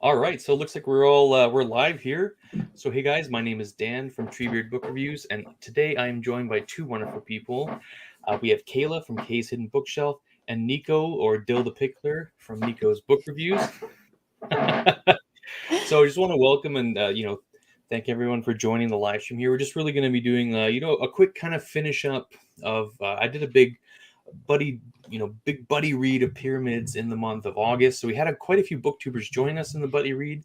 All right, so it looks like we're live here. So hey guys, my name is Dan from TreeBeard Book Reviews, and today I am joined by two wonderful people. We have Kayla from Kay's Hidden Bookshelf, and Nico or Dill the Pickler from Nico's Book Reviews. So I just want to welcome and thank everyone for joining the live stream here. We're just really going to be doing a quick kind of finish up of I did a buddy big buddy read of Pyramids in the month of August. So we had quite a few booktubers join us in the buddy read.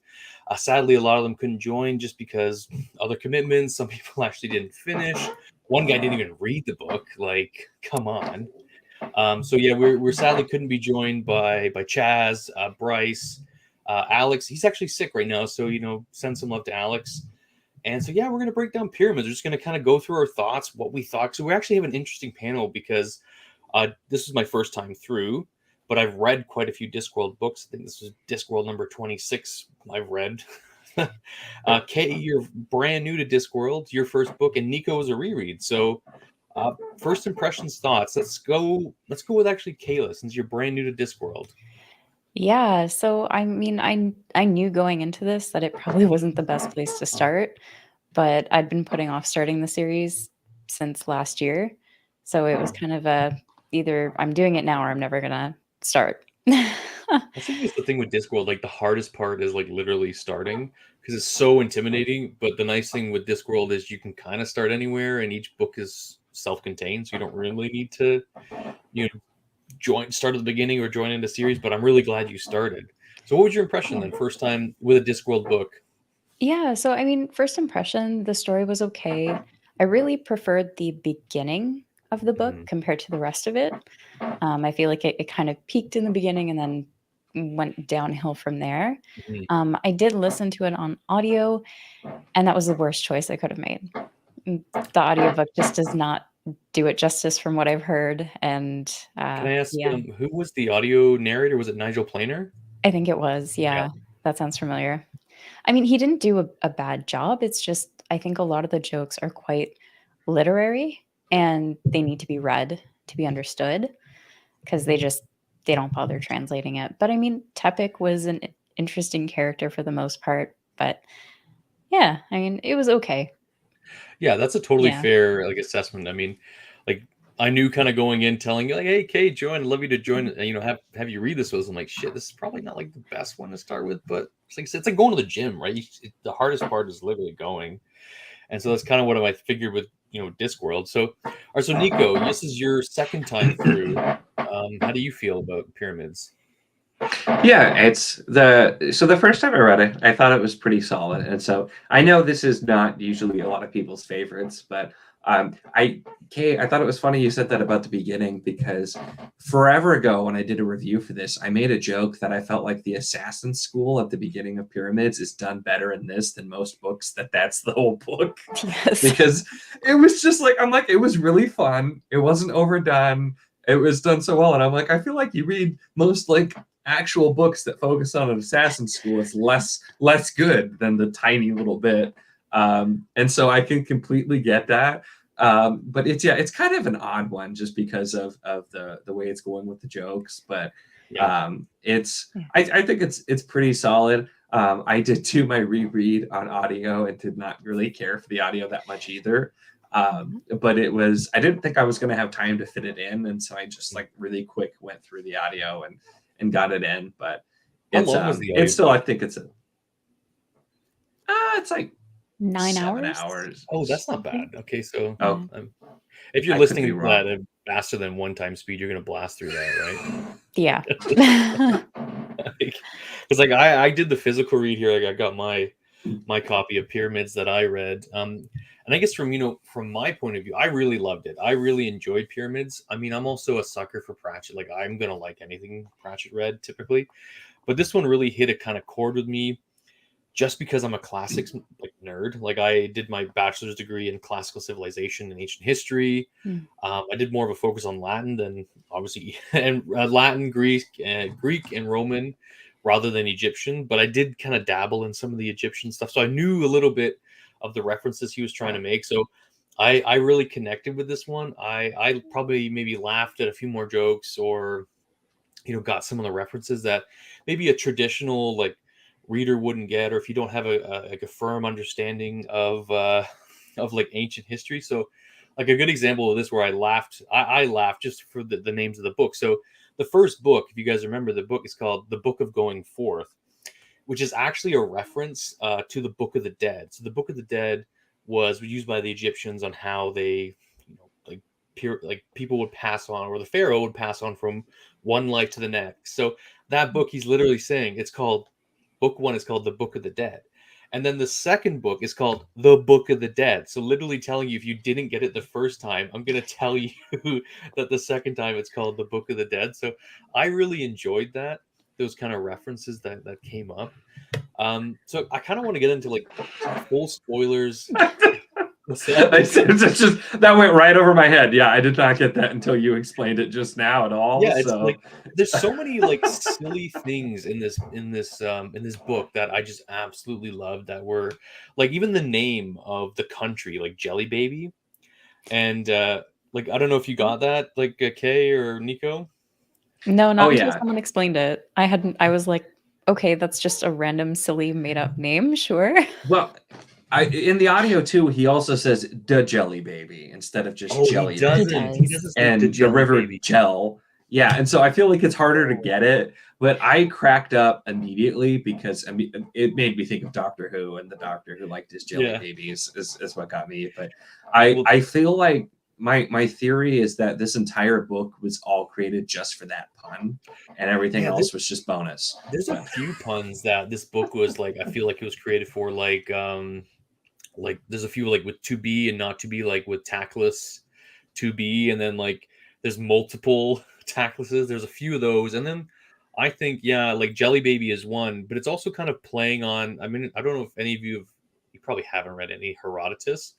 Sadly, a lot of them couldn't join just because other commitments. Some people actually didn't finish. One guy didn't even read the book. Like, come on. So yeah, we're sadly couldn't be joined by Chaz, Bryce, Alex. He's actually sick right now, so send some love to Alex. And so yeah, we're gonna break down Pyramids. We're just gonna kind of go through our thoughts, what we thought. So we actually have an interesting panel because this is my first time through, but I've read quite a few Discworld books. I think this is Discworld number 26 I've read. Kay, you're brand new to Discworld, your first book, and Nico is a reread. So first impressions, thoughts. Let's go with actually Kayla, since you're brand new to Discworld. Yeah, so I mean, I knew going into this that it probably wasn't the best place to start, but I'd been putting off starting the series since last year. So it was kind of either I'm doing it now or I'm never gonna start. I think it's the thing with Discworld, like the hardest part is like literally starting because it's so intimidating. But the nice thing with Discworld is you can kind of start anywhere, and each book is self-contained, so you don't really need to, you know, start at the beginning or join into series. But I'm really glad you started. So, what was your impression then, first time with a Discworld book? Yeah, so I mean, first impression, the story was okay. I really preferred the beginning of the book Mhm. compared to the rest of it. I feel like it kind of peaked in the beginning and then went downhill from there. Mhm. I did listen to it on audio, and that was the worst choice I could have made. The audiobook just does not do it justice from what I've heard. And Can I ask yeah, who was the audio narrator? Was it Nigel Planer? I think it was. Yeah. Yeah, that sounds familiar. I mean, he didn't do a bad job. It's just, I think a lot of the jokes are quite literary and they need to be read to be understood because they don't bother translating it. But I mean, Tepik was an interesting character for the most part. But yeah, I mean, it was okay. Yeah, that's a totally Yeah. fair like assessment. I mean, like I knew kind of going in, telling you like, "Hey, Kay, join. I'd love you to join." And, have you read this with us. I'm like, "Shit, this is probably not like the best one to start with." But it's like I said, it's like going to the gym, right? The hardest part is literally going, and so that's kind of what I figured with Discworld. So, all right, so Nico, this is your second time through. How do you feel about Pyramids? Yeah, the first time I read it, I thought it was pretty solid, and so I know this is not usually a lot of people's favorites, but I thought it was funny you said that about the beginning because forever ago when I did a review for this, I made a joke that I felt like the assassin school at the beginning of Pyramids is done better in this than most books. That's the whole book Yes. because it was just like it was really fun. It wasn't overdone. It was done so well, and I'm like, I feel like you read most like actual books that focus on an assassin school is less good than the tiny little bit. And so I can completely get that. But it's kind of an odd one just because of the way it's going with the jokes. But Yeah. I think it's pretty solid. I did do my reread on audio and did not really care for the audio that much either. But I didn't think I was going to have time to fit it in, and so I just like really quick went through the audio and got it in. But How long was the it's still, I audiobook? think it's like 9 hours? 7 hours. Oh, that's not I think. bad. Okay, so Oh, Yeah. if you're I could be listening wrong. at faster than one time speed, you're gonna blast through that, right? Yeah. Because like I did the physical read here. Like I got my copy of Pyramids that I read. And I guess from my point of view, I really loved it. I really enjoyed Pyramids. I mean, I'm also a sucker for Pratchett. Like I'm gonna like anything Pratchett read typically, but this one really hit a kind of chord with me just because I'm a classics like nerd. Like I did my bachelor's degree in classical civilization and ancient history. Mm. I did more of a focus on Latin than obviously and Latin, Greek and Roman rather than Egyptian. But I did kind of dabble in some of the Egyptian stuff, so I knew a little bit of the references he was trying to make. So I really connected with this one. I probably maybe laughed at a few more jokes or got some of the references that maybe a traditional like reader wouldn't get, or if you don't have a firm understanding of like ancient history. So like a good example of this where I laughed just for the names of the book. So the first book, if you guys remember, the book is called The Book of Going Forth, which is actually a reference to the Book of the Dead. So the Book of the Dead was used by the Egyptians on how they, like people would pass on, or the pharaoh would pass on from one life to the next. So that book, he's literally saying it's called, book one is called The Book of the Dead. And then the second book is called The Book of the Dead. So literally telling you, if you didn't get it the first time, I'm going to tell you that the second time it's called The Book of the Dead. So I really enjoyed that, those kind of references that came up. So I kind of want to get into like full spoilers. That went right over my head. Yeah, I did not get that until you explained it just now at all. Yeah, it's so. like there's so many like silly things in this book that I just absolutely love, that were like, even the name of the country, like Jelly Baby, and like I don't know if you got that, like Kay or Nico. No, not until someone explained it. I was like, okay, that's just a random silly made up name, sure. Well, in the audio too, he also says "the Jelly Baby" instead of just Jelly. He doesn't and the river baby. Gel. Yeah, and so I feel like it's harder to get it, but I cracked up immediately because it made me think of Doctor Who, and the Doctor who liked his jelly babies is what got me. But I feel like my theory is that this entire book was all created just for that pun, and everything else was just bonus. There's a few puns that this book was like, I feel like it was created for, like there's a few like with to be and not to be, like with tactless to be, and then like there's multiple tactlesses. There's a few of those, and then I think like Jelly Baby is one, but it's also kind of playing on, I mean, I don't know if any of you probably haven't read any Herodotus.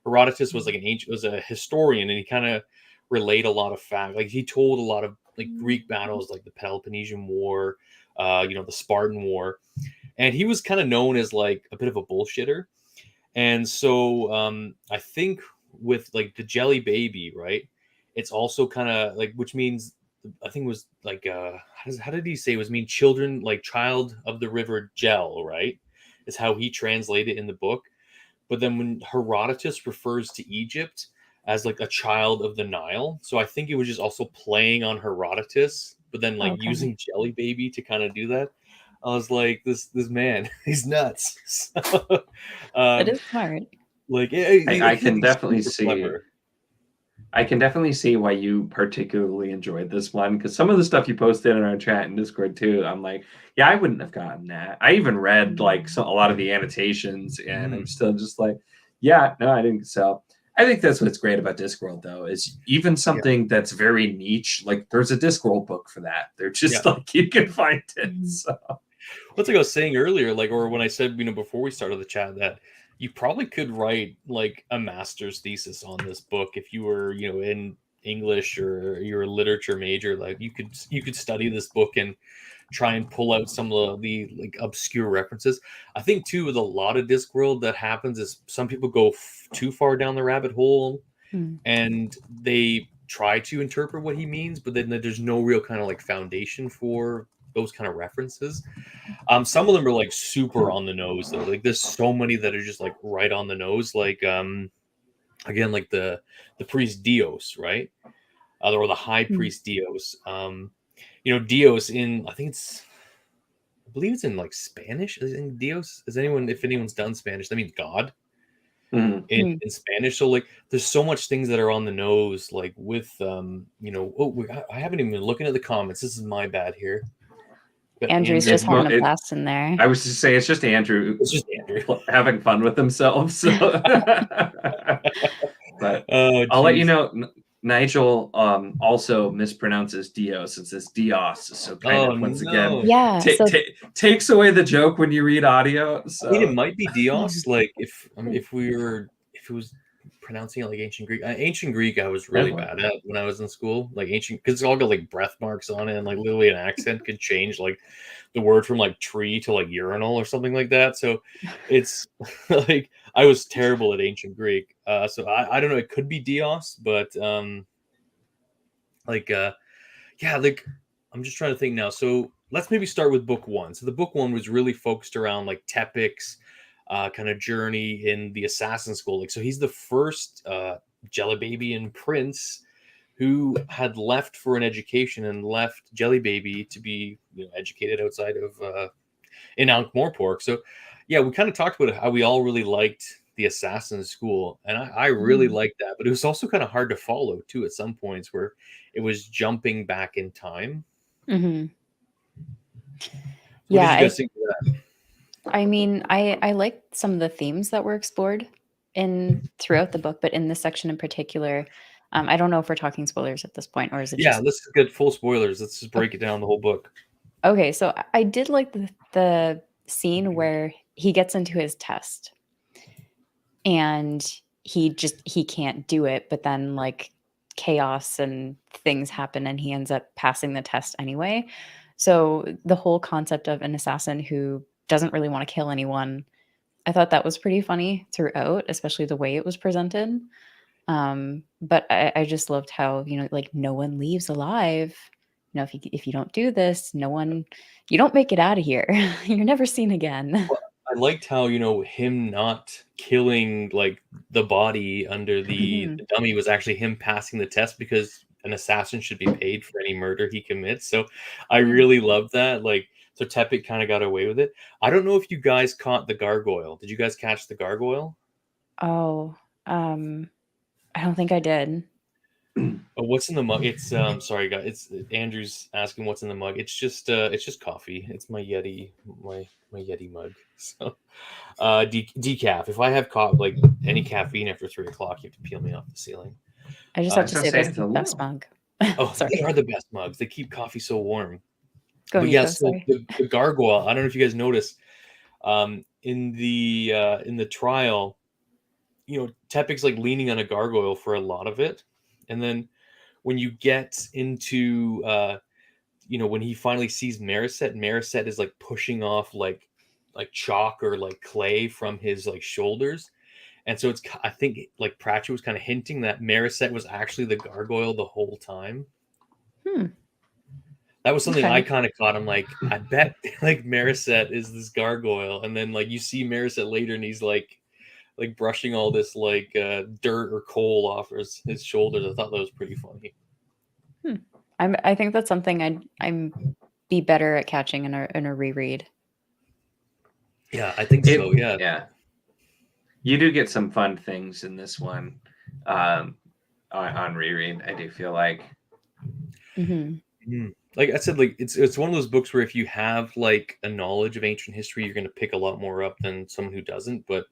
Herodotus was like was a historian, and he kind of relayed a lot of facts. Like he told a lot of like Greek battles, like the Peloponnesian War, the Spartan War, and he was kind of known as like a bit of a bullshitter. And so I think with like the Jelly Baby, right, it's also kind of like, which means, I think it was like how did he say it was, mean children, like child of the river Gel, right, is how he translated in the book. But then when Herodotus refers to Egypt as like a child of the Nile, so I think it was just also playing on Herodotus, but then like using Jelly Baby to kind of do that. I was like, this man, he's nuts. So, it is smart. Like I can definitely see. Clever. I can definitely see why you particularly enjoyed this one, because some of the stuff you posted in our chat and Discord too, I'm like, yeah, I wouldn't have gotten that. I even read like a lot of the annotations, and I'm still just like, yeah, no, I didn't. So I think that's what's great about Discworld, though, is even something that's very niche, like there's a Discworld book for that. They're just like, you can find it. So. What's like I was saying earlier, like, or when I said, before we started the chat, that you probably could write like a master's thesis on this book if you were, in English or you're a literature major. Like you could study this book and try and pull out some of the like obscure references. I think too, with a lot of Discworld, that happens is some people go too far down the rabbit hole and they try to interpret what he means, but then there's no real kind of like foundation for those kind of references. Some of them are like super on the nose though. Like there's so many that are just like right on the nose. Like again, like the priest Dios, right? Or the high priest Dios. Dios in, I believe it's in like Spanish. Is in Dios? If anyone's done Spanish, that means God. In Spanish. So like there's so much things that are on the nose, like with I haven't even been looking at the comments. This is my bad here. Andrew's just having a blast in there. I was just saying, it's just Andrew. It's just Andrew having fun with himself. So. But I'll let you know, Nigel also mispronounces Dios and says Dios. So kind of once again, takes away the joke when you read audio. So. I mean, it might be Dios. Like if it was pronouncing it like ancient Greek. Ancient Greek, I was really bad at when I was in school. Like ancient, because it's all got like breath marks on it, and like literally an accent could change like the word from like tree to like urinal or something like that. So it's like I was terrible at ancient Greek. So I don't know. It could be Dios, but like I'm just trying to think now. So let's maybe start with book one. So the book one was really focused around like Tepik's kind of journey in the assassin school. Like, so he's the first Jellybabian prince who had left for an education and left Jellybaby to be educated outside of in Ankh-Morpork. So yeah, we kind of talked about how we all really liked the assassin school, and I really liked that, but it was also kind of hard to follow too at some points where it was jumping back in time. Mm-hmm. What did you guys think of that? I mean, I liked some of the themes that were explored throughout the book, but in this section in particular, I don't know if we're talking spoilers at this point, or is it just... Let's get full spoilers. Let's just break it down, the whole book. Okay, so I did like the scene where he gets into his test and he can't do it, but then like chaos and things happen and he ends up passing the test anyway. So the whole concept of an assassin who doesn't really want to kill anyone, I thought that was pretty funny throughout, especially the way it was presented. But I just loved how, like, no one leaves alive. If you don't do this, you don't make it out of here. You're never seen again. Well, I liked how, him not killing like the body under the dummy was actually him passing the test, because an assassin should be paid for any murder he commits. So I really loved that. Like, so Tepik kind of got away with it. I don't know if you guys caught the gargoyle. Did you guys catch the gargoyle? Oh, I don't think I did. Oh, what's in the mug? It's sorry guys. It's Andrew's asking what's in the mug. It's just coffee. It's my Yeti, my Yeti mug. So decaf. If I have like any caffeine after 3 o'clock, you have to peel me off the ceiling. I just have to say that's the best mug. Oh, sorry. They are the best mugs. They keep coffee so warm. Go, but Niko, yes, yeah, so the gargoyle. I don't know if you guys noticed in the trial, Tepik's like leaning on a gargoyle for a lot of it. And then when you get into, when he finally sees Marisette is like pushing off like chalk or like clay from his like shoulders. And so I think like Pratchett was kind of hinting that Marisette was actually the gargoyle the whole time. That was something I kind of caught. I'm like, I bet like Marisette is this gargoyle. And then like you see Marisette later and he's like brushing all this like dirt or coal off his shoulders. I thought that was pretty funny. I think that's something I'm be better at catching in a reread. Yeah, I think so. Yeah, you do get some fun things in this one on reread. I do feel like. Like I said, like it's one of those books where if you have like a knowledge of ancient history, you're going to pick a lot more up than someone who doesn't. But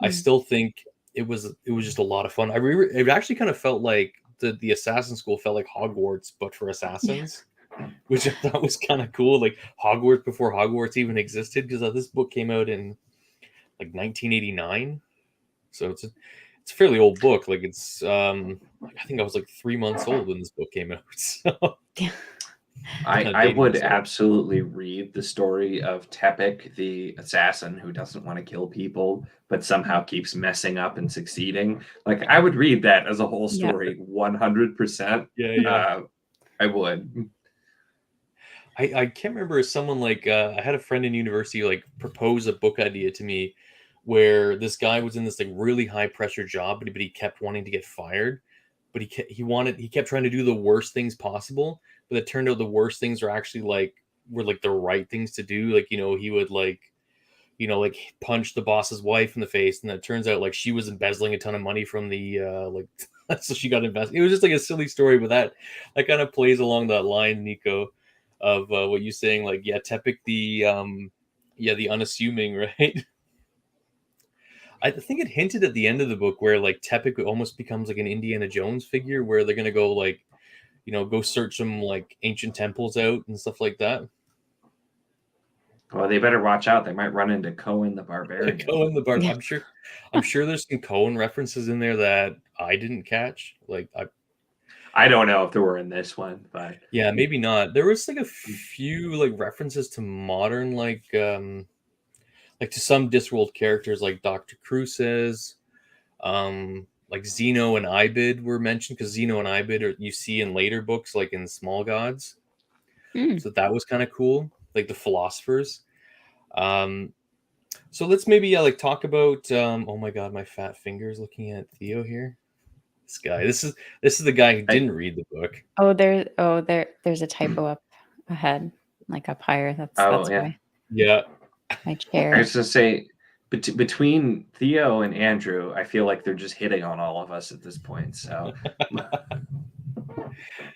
I still think it was just a lot of fun. It actually kind of felt like the assassin school felt like Hogwarts, but for assassins, which I thought was kind of cool. Like Hogwarts before Hogwarts even existed, because this book came out in like 1989, so it's a fairly old book. Like it's I think I was like 3 months old when this book came out. So. I would absolutely read the story of Tepik, the assassin who doesn't want to kill people, but somehow keeps messing up and succeeding. Like, I would read that as a whole story, 100%. Yeah. I would. I can't remember if someone like I had a friend in university like propose a book idea to me where this guy was in this like really high pressure job, but he kept wanting to get fired. But he kept trying to do the worst things possible, but it turned out the worst things were actually were the right things to do. Like, he would like punch the boss's wife in the face, and it turns out like she was embezzling a ton of money from the so she got invested. It was just like a silly story, but that kind of plays along that line, Niko, of what you're saying. Like, yeah, Tepik the unassuming, right? I think it hinted at the end of the book where like Tepik almost becomes like an Indiana Jones figure, where they're gonna go like, go search some like ancient temples out and stuff like that. Well, they better watch out. They might run into Cohen the Barbarian. Cohen the Barbarian. I'm sure there's some Cohen references in there that I didn't catch. Like I don't know if there were in this one, but yeah, maybe not. There was like a few like references to modern like to some Discworld characters like Dr. Cruces, like Zeno and Ibid were mentioned, because Zeno and Ibid you see in later books, like in Small Gods. So that was kind of cool. like the philosophers. So let's maybe like talk about. Oh my God, my fat fingers looking at Theo here. This guy. This is the guy who didn't read the book. There's a typo up ahead, like up higher. That's yeah. Yeah. My chair. I was going to say, between Theo and Andrew, I feel like they're just hitting on all of us at this point. So,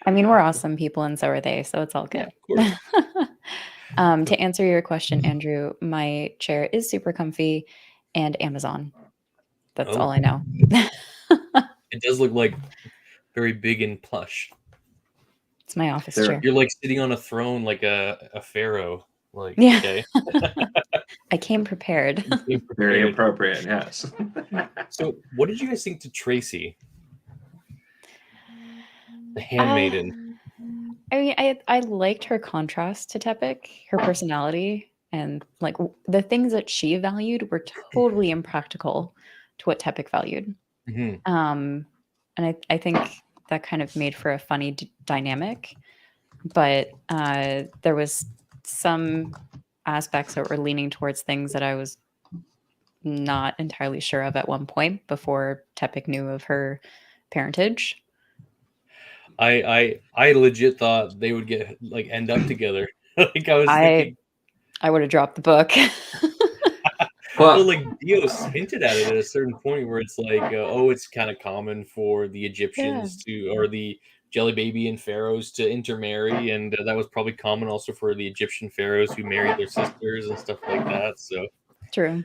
I mean, we're awesome people, and so are they. So it's all good. Yeah, of course. To answer your question, Andrew, my chair is super comfy, and Amazon. That's all I know. It does look like very big and plush. It's my office chair. You're like sitting on a throne like a pharaoh. Like, yeah. Okay. I came prepared. Very appropriate, yes. So, what did you guys think to Tracy, the Handmaiden? I mean, I liked her contrast to Tepik, her personality, and like the things that she valued were totally impractical to what Tepik valued. Mm-hmm. And I think that kind of made for a funny dynamic, but there was some aspects that were leaning towards things that I was not entirely sure of at one point before Tepik knew of her parentage. I legit thought they would end up together. Like I was thinking, I would have dropped the book. well, like Dios hinted at it at a certain point where it's like, it's kind of common for the Egyptians or the Jelly Baby and pharaohs to intermarry, and that was probably common also for the Egyptian pharaohs who married their sisters and stuff like that. So true.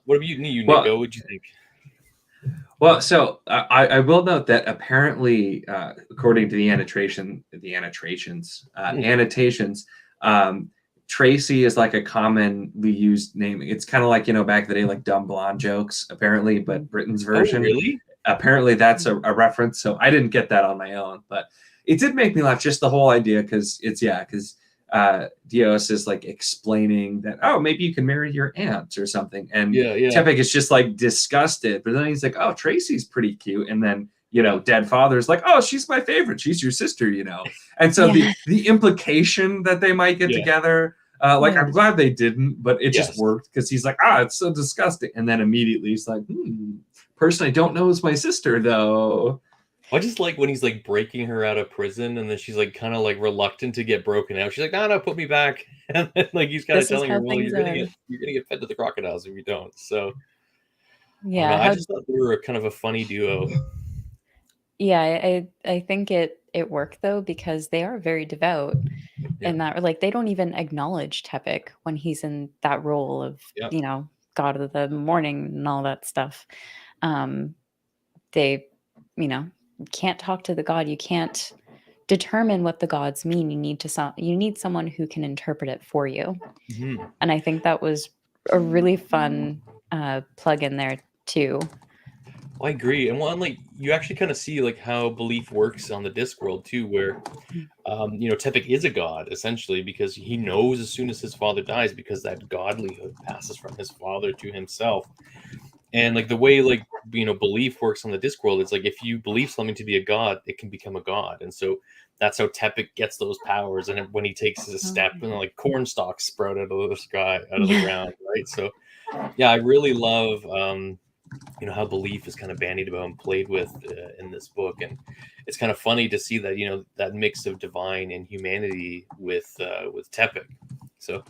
What about you, Nico? What'd you think? Well, so I will note that apparently, according to the annotations, Tracy is like a commonly used name. It's kind of like, back in the day, like dumb blonde jokes, apparently, but Britain's version. Oh, really? Apparently that's a reference. So I didn't get that on my own, but it did make me laugh, just the whole idea, because Dios is like explaining that, maybe you can marry your aunt or something. And Tepik is just like disgusted, but then he's like, oh, Tracy's pretty cute. And then, dead father's like, oh, she's my favorite. She's your sister, And so the implication that they might get together, I'm glad they didn't, but it just worked because he's like, it's so disgusting. And then immediately he's like, person I don't know is my sister, though. I just like when he's like breaking her out of prison, and then she's like kind of like reluctant to get broken out. She's like, no, put me back. And then like he's kind of telling her, well, you're gonna get fed to the crocodiles if you don't. So I just thought they were kind of a funny duo. Yeah, I think it worked though, because they are very devout, and that like they don't even acknowledge Tepik when he's in that role of God of the morning and all that stuff. They can't talk to the god. You can't determine what the gods mean. You need someone who can interpret it for you. Mm-hmm. And I think that was a really fun plug in there too. I agree. And one, like, you actually kind of see like how belief works on the Discworld too, where Tepik is a god essentially, because he knows as soon as his father dies, because that godlyhood passes from his father to himself. And like the way belief works on the Discworld, it's like if you believe something to be a god, it can become a god. And so that's how Tepik gets those powers. And when he takes his step, and like corn stalks sprout out of the sky, out of the ground, right? So I really love how belief is kind of bandied about and played with in this book. And it's kind of funny to see that that mix of divine and humanity with Tepik. So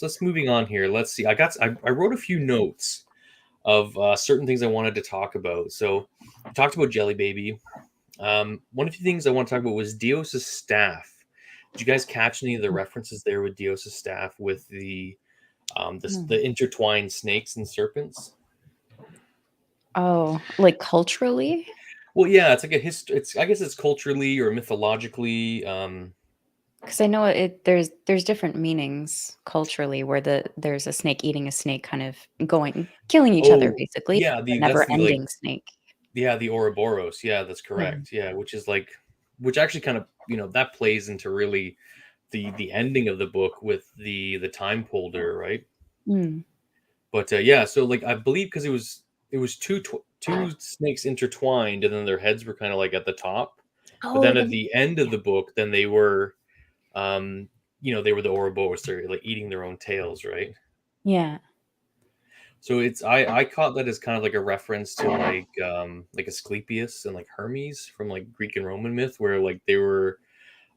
let's moving on here. Let's see. I wrote a few notes of certain things I wanted to talk about. So we talked about Jelly Baby. One of the things I want to talk about was Dios's staff. Did you guys catch any of the references there with Dios's staff with the intertwined snakes and serpents? Oh, like culturally? Well, yeah, it's like a history. I guess it's culturally or mythologically. Because I know there's different meanings culturally, where there's a snake eating a snake, kind of killing each other basically. Yeah, never-ending snake. Yeah, the Ouroboros. Yeah, that's correct. Yeah, which actually kind of that plays into really the ending of the book with the time holder, right? But so like I believe because it was two snakes intertwined, and then their heads were kind of like at the top. But then at the end of the book, then they were you know, they were the Ouroboros, they're like eating their own tails, right? Yeah. So it's I caught that as kind of like a reference to like Asclepius and like Hermes from like Greek and Roman myth, where like they were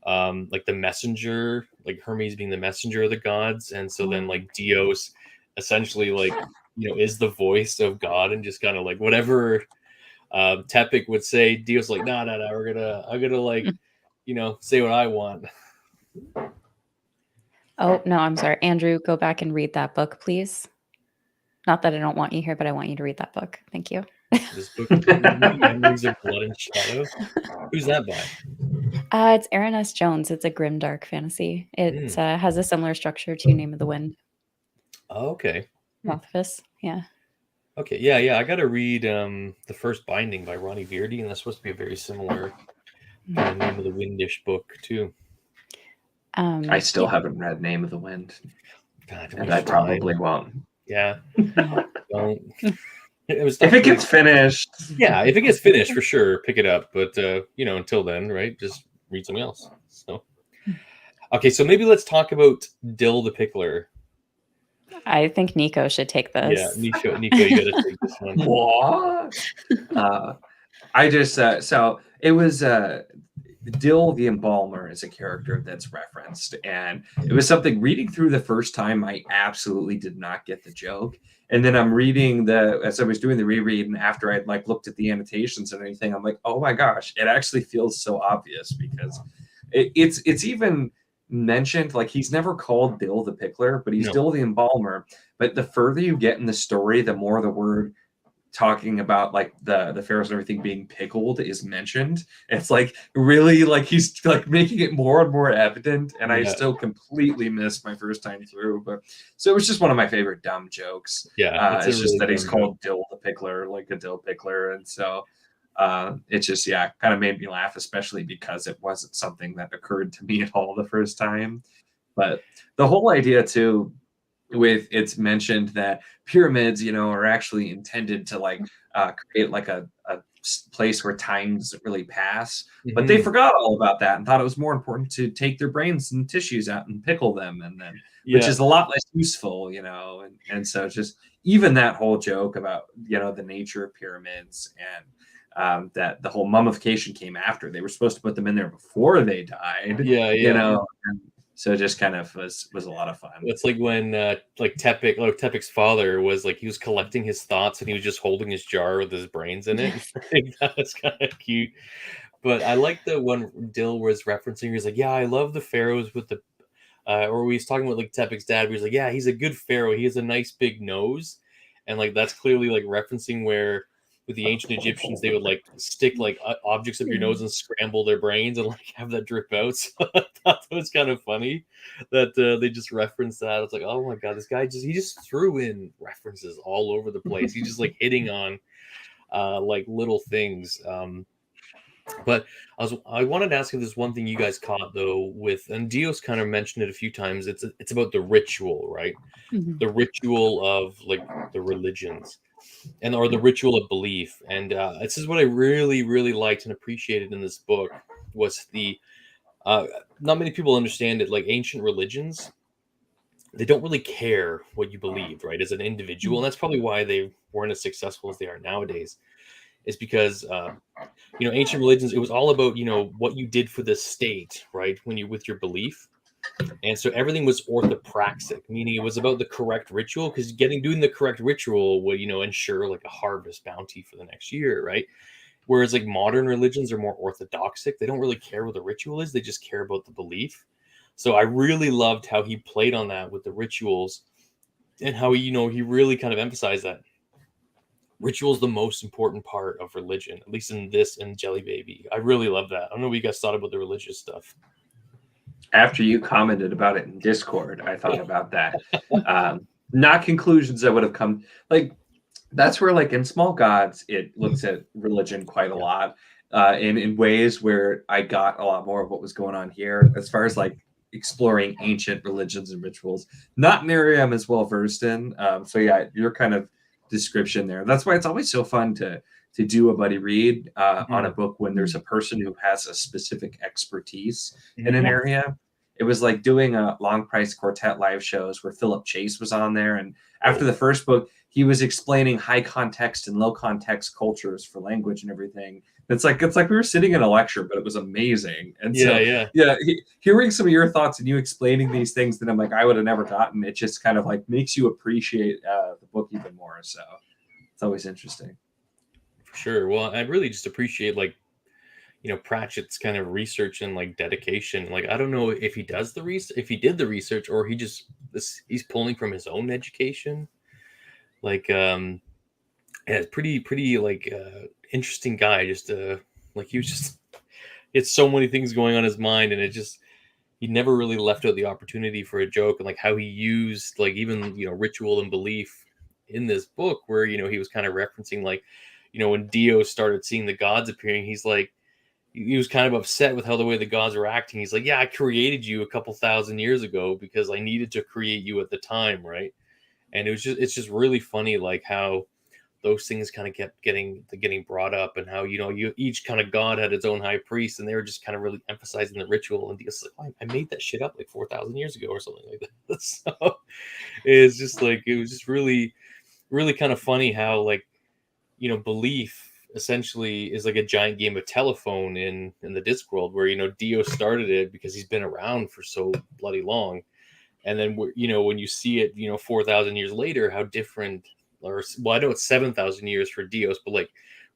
like the messenger, like Hermes being the messenger of the gods, and so then like Dios essentially like, you know, is the voice of God, and just kind of like whatever Tepic would say, Dios like, no, I'm gonna like, you know, say what I want. Oh, no, I'm sorry. Andrew, go back and read that book, please. Not that I don't want you here, but I want you to read that book. Thank you. This book, Memories of Blood and Shadow. Who's that by? It's Aaron S. Jones. It's a grim, dark fantasy. It has a similar structure to Name of the Wind. Oh, okay. Rothfuss. Yeah. Okay, yeah. I got to read the first binding by Ronnie Verdi, and that's supposed to be a very similar Name of the Windish book too. I still haven't read Name of the Wind, God, and I probably won't. Yeah. Don't. If it gets finished. Yeah, if it gets finished, for sure, pick it up. But you know, until then, right, just read something else. So, okay, so maybe let's talk about Dill the Pickler. I think Nico should take this. Yeah, Nico, you got to take this one. What? I just so it was Dill the Embalmer is a character that's referenced, and it was something reading through the first time I absolutely did not get the joke. And then I'm reading as I was doing the reread, and after I'd like looked at the annotations and anything, I'm like, oh my gosh, it actually feels so obvious, because it's even mentioned, like he's never called Dill the Pickler, but he's Dill the Embalmer. But the further you get in the story, the more the word talking about like the pharaohs and everything being pickled is mentioned. It's like really like he's like making it more and more evident, and I still completely missed my first time through. But so it was just one of my favorite dumb jokes. It's just really that he's called Dill the Pickler, like a dill pickler, and so it just kind of made me laugh, especially because it wasn't something that occurred to me at all the first time. But the whole idea too, with it's mentioned that pyramids, you know, are actually intended to like create like a place where time doesn't really pass, but they forgot all about that and thought it was more important to take their brains and tissues out and pickle them, and then which is a lot less useful, you know, and so just even that whole joke about, you know, the nature of pyramids, and that the whole mummification came after. They were supposed to put them in there before they died. You know. So it just kind of was a lot of fun. It's like when like Tepic's father was like, he was collecting his thoughts and he was just holding his jar with his brains in it. That was kind of cute. But I like the one Dill was referencing. He was like, yeah, I love the pharaohs with the or he's talking about like Tepic's dad. He was like, yeah, he's a good pharaoh. He has a nice big nose. And like that's clearly like referencing where with the ancient Egyptians, they would like stick like objects up your nose and scramble their brains and like have that drip out. So I thought that was kind of funny that they just referenced that. It's like, oh my god, this guy he just threw in references all over the place. He's just like hitting on like little things. But I wanted to ask you this one thing you guys caught though and Dios kind of mentioned it a few times. It's about the ritual, right? The ritual of like the religions. Or the ritual of belief. And this is what I really, really liked and appreciated in this book was not many people understand it, like ancient religions, they don't really care what you believe, right, as an individual. And that's probably why they weren't as successful as they are nowadays, is because, you know, ancient religions, it was all about, you know, what you did for the state, right, with your belief. And so everything was orthopraxic, meaning it was about the correct ritual, because doing the correct ritual will, you know, ensure like a harvest bounty for the next year, right? Whereas like modern religions are more orthodoxic. They don't really care what the ritual is. They just care about the belief. So I really loved how he played on that with the rituals, and how he really kind of emphasized that ritual is the most important part of religion, at least in this and Jelly Baby. I really love that. I don't know what you guys thought about the religious stuff. After you commented about it in Discord, I thought about that. Not conclusions that would have come. Like, that's where, like, in Small Gods, it looks at religion quite a lot in ways where I got a lot more of what was going on here as far as, like, exploring ancient religions and rituals. Not an area I'm as well versed in. So, yeah, your kind of description there. That's why it's always so fun to do a buddy read on a book when there's a person who has a specific expertise in an area. it was like doing a Long Price Quartet live shows where Philip Chase was on there. And after the first book, he was explaining high context and low context cultures for language and everything. It's like we were sitting in a lecture, but it was amazing. And hearing some of your thoughts and you explaining these things that I'm like, I would have never gotten, it just kind of like makes you appreciate the book even more. So it's always interesting. For sure. Well, I really just appreciate like, you know, Pratchett's kind of research and like dedication. Like, I don't know if he does the research, if he did the research, or he's pulling from his own education. Like, yeah, pretty like interesting guy. Just like he was just, it's so many things going on in his mind, and he never really left out the opportunity for a joke, and like how he used like even, you know, ritual and belief in this book, where, you know, he was kind of referencing like, you know, when Dio started seeing the gods appearing, he was kind of upset with how the way the gods were acting. He's like, yeah, I created you a couple thousand years ago because I needed to create you at the time, right? And it's just really funny, like how those things kind of kept getting brought up, and how, you know, each kind of god had its own high priest, and they were just kind of really emphasizing the ritual. And Dio's like, oh, I made that shit up like 4,000 years ago or something like that. So it's just like, it was just really, really kind of funny how, like, you know, belief essentially is like a giant game of telephone in the Discworld, where, you know, Dio started it because he's been around for so bloody long. And then, you know, when you see it, you know, 4,000 years later, how different, or, well, I know it's 7,000 years for Dios, but like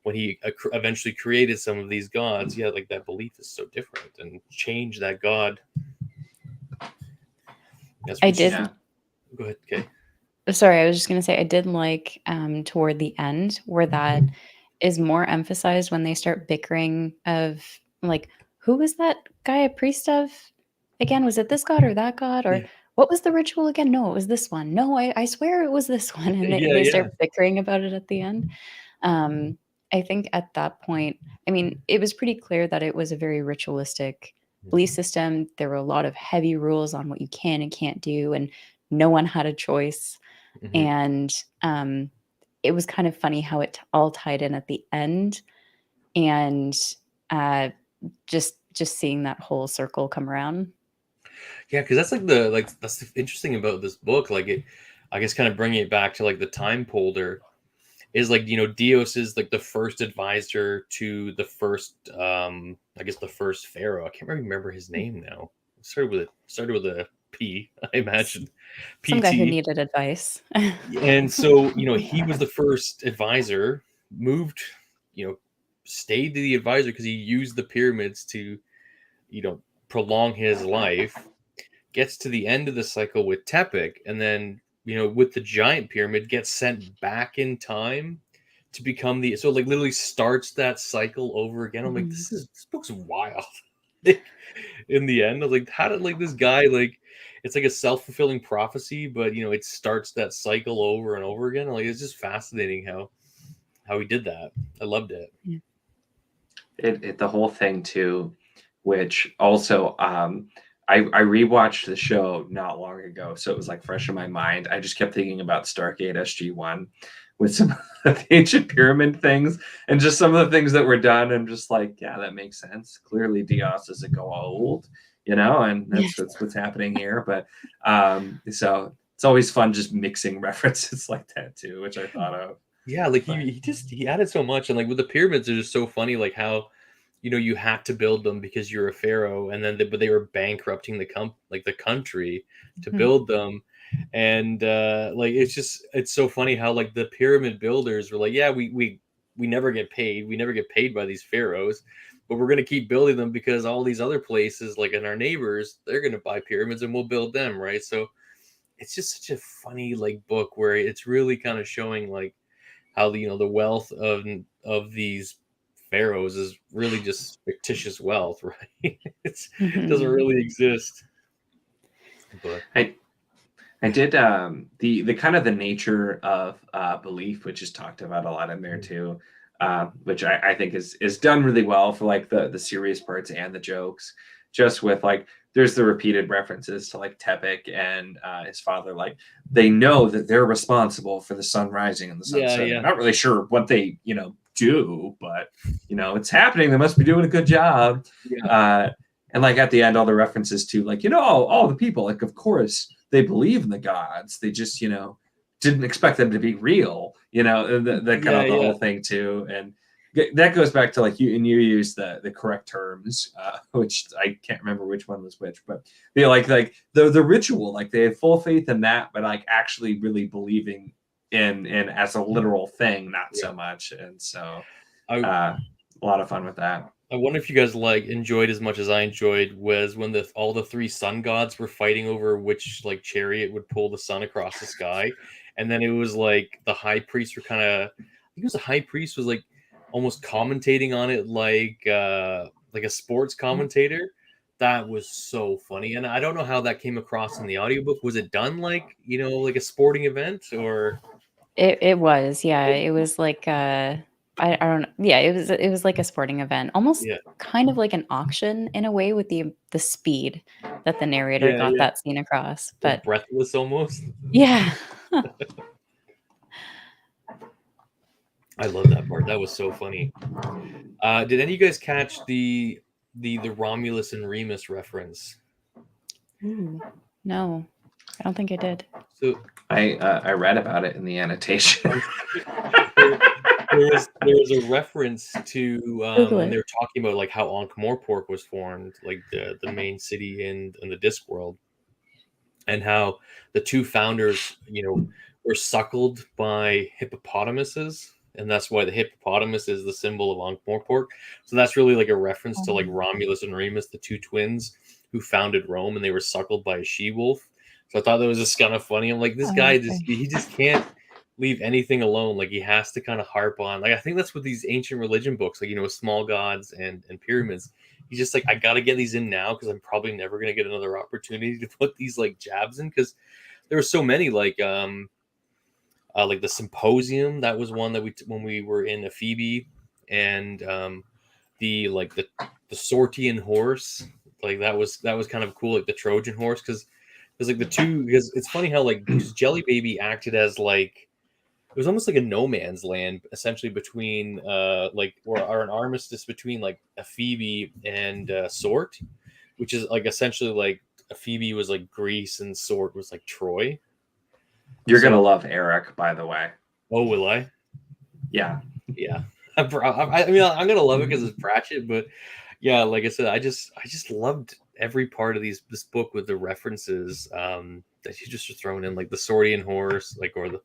when he eventually created some of these gods, yeah, like that belief is so different, and change that god. I did. Yeah. Go ahead, Kay. Sorry, I was just going to say, I did like toward the end where that is more emphasized, when they start bickering of like, who was that guy a priest of again? Was it this god or that god? Or what was the ritual again? No, it was this one. No, I swear it was this one. And they start bickering about it at the end. I think at that point, I mean, it was pretty clear that it was a very ritualistic belief system. There were a lot of heavy rules on what you can and can't do, and no one had a choice. And it was kind of funny how it all tied in at the end, and just seeing that whole circle come around. Yeah, because that's that's the interesting about this book. Like, it, I guess, kind of bringing it back to like the time polder, is like, you know, Dios is like the first advisor to the first, I guess, the first pharaoh. I can't remember his name now. It started with a P, I imagine. Some guy who needed advice. And so, you know, he was the first advisor, moved, you know, stayed to the advisor because he used the pyramids to, you know, prolong his life. Gets to the end of the cycle with Tepic, and then, you know, with the giant pyramid, gets sent back in time to become so like literally starts that cycle over again. I'm like, this book's wild. In the end, I was like, how did like this guy, like, it's like a self-fulfilling prophecy, but, you know, it starts that cycle over and over again. Like, it's just fascinating how he did that. I loved it. It the whole thing too, which also I rewatched the show not long ago, so it was like fresh in my mind. I just kept thinking about Stargate SG-1 with some of the ancient pyramid things, and just some of the things that were done. I'm just like, yeah, that makes sense. Clearly Dios doesn't go old, you know, and that's what's happening here. But so it's always fun just mixing references like that too, which I thought of. Yeah, like he added so much, and like with the pyramids, it's just so funny, like how, you know, you had to build them because you're a pharaoh, and then but they were bankrupting the country to build them. And like, it's so funny how like the pyramid builders were like, yeah, we never get paid by these pharaohs, but we're going to keep building them because all these other places, like in our neighbors, they're going to buy pyramids and we'll build them, right? So it's just such a funny like book where it's really kind of showing like how, you know, the wealth of these pharaohs is really just fictitious wealth, right? It doesn't really exist. But I did the kind of the nature of belief, which is talked about a lot in there too, which I think is done really well for like the serious parts and the jokes. Just with like, there's the repeated references to like Tepic and his father. Like, they know that they're responsible for the sun rising and the sun setting. They're not really sure what they, you know, do, but, you know, it's happening. They must be doing a good job. And like at the end, all the references to like, all the people, like, of course they believe in the gods. They just, didn't expect them to be real, the kind of the whole thing too. And that goes back to like you use the correct terms, which I can't remember which one was which, but like the ritual, like they have full faith in that, but like actually really believing in as a literal thing, not so much. And so a lot of fun with that. I wonder if you guys enjoyed as much as I enjoyed was when all the three sun gods were fighting over which like chariot would pull the sun across the sky, and then it was like the high priest were kind of, I think it was the high priest was like almost commentating on it like a sports commentator. That was so funny, and I don't know how that came across in the audiobook. Was it done like like a sporting event or? It was, yeah. It was like I don't. Yeah, it was like a sporting event, almost kind of like an auction in a way, with the speed that the narrator got that scene across. But breathless almost. Yeah. I love that part. That was so funny. Did any of you guys catch the Romulus and Remus reference? Ooh, no, I don't think I did. So I read about it in the annotation. there was a reference to when they were talking about like how Ankh-Morpork was formed, like the main city in the Discworld, and how the two founders, were suckled by hippopotamuses, and that's why the hippopotamus is the symbol of Ankh-Morpork. So that's really like a reference to like Romulus and Remus, the two twins who founded Rome, and they were suckled by a she-wolf. So I thought that was just kind of funny. I'm like, this guy he just can't leave anything alone. Like he has to kind of harp on, like, I think that's what these ancient religion books, like, small gods and pyramids, he's just like, I gotta get these in now because I'm probably never gonna get another opportunity to put these like jabs in, because there were so many, like the Symposium, that was one that when we were in Ephebi, and the Sortian horse, like that was kind of cool, like the Trojan horse, because like because it's funny how like Jelly Baby acted as like, it was almost like a no man's land essentially between or an armistice between like Ephebi and Sort, which is like essentially like Ephebi was like Greece and Sort was like Troy. You're gonna love Eric, by the way. Oh, will I? Yeah. I mean, I'm gonna love it because it's Pratchett, but yeah, like I said, I just loved every part of this book with the references that you just are throwing in, like the Sortian horse, like, or the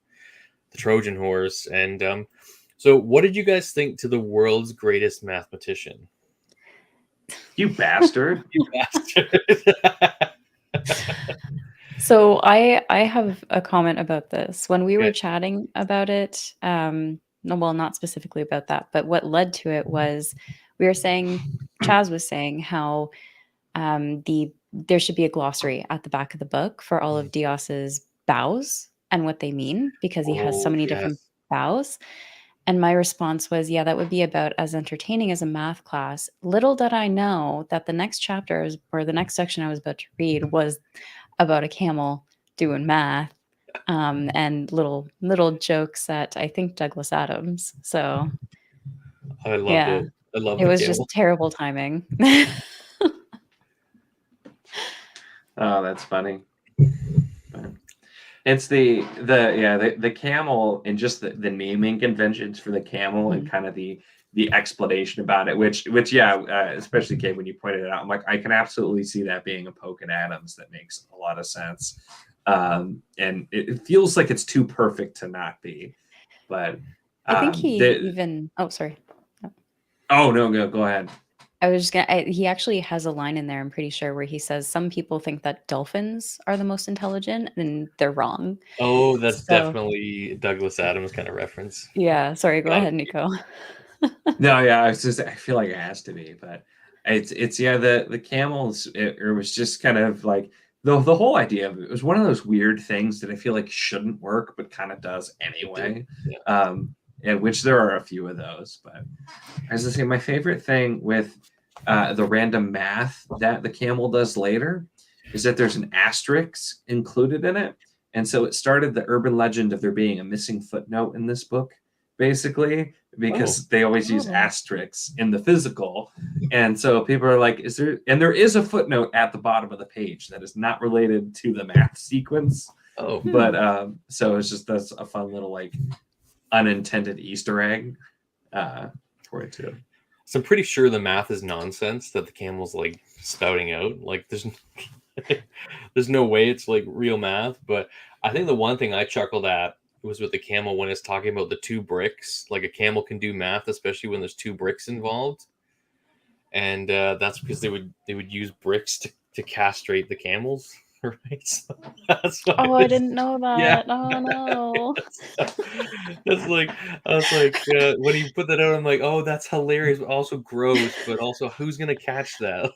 Trojan horse. And so what did you guys think to the world's greatest mathematician? You bastard. You bastard. So I have a comment about this. When we were chatting about it, well, not specifically about that, but what led to it was we were saying, Chaz was saying how there should be a glossary at the back of the book for all of Dios's bows and what they mean, because he has so many different bows. And my response was, yeah, that would be about as entertaining as a math class. Little did I know that the next chapter, or the next section I was about to read, was about a camel doing math, and little jokes at, I think, Douglas Adams. So I loved it. I loved it. It was camel. just terrible timing. Oh, that's funny. It's the camel, and just the naming conventions for the camel, and kind of the explanation about it, which especially Kate, when you pointed it out, I'm like, I can absolutely see that being a poke at Adams. That makes a lot of sense. And it feels like it's too perfect to not be. But I think he oh, sorry. Oh, no, go ahead. I was just he actually has a line in there, I'm pretty sure, where he says some people think that dolphins are the most intelligent, and they're wrong. Oh, that's definitely Douglas Adams kind of reference. Yeah, sorry, go ahead, Nico. No, yeah, I feel like it has to be, but it's the camels, it was just kind of like the whole idea of it was one of those weird things that I feel like shouldn't work, but kind of does anyway. And which there are a few of those. But as I say, my favorite thing with the random math that the camel does later is that there's an asterisk included in it. And so it started the urban legend of there being a missing footnote in this book basically, because they always use Oh. asterisks in the physical. And so people are like, there is a footnote at the bottom of the page that is not related to the math sequence. Oh, But so it's just, that's a fun little like unintended Easter egg for it too. so I'm pretty sure the math is nonsense that the camel's like spouting out. Like there's no way it's like real math. But I think the one thing I chuckled at was with the camel when it's talking about the 2 bricks. Like a camel can do math, especially when there's 2 bricks involved. And that's because they would use bricks to castrate the camels, right? So that's why I didn't know that. Yeah. Oh no. That's like, I was like, when he put that out, I'm like, oh, that's hilarious, but also gross, but also who's gonna catch that?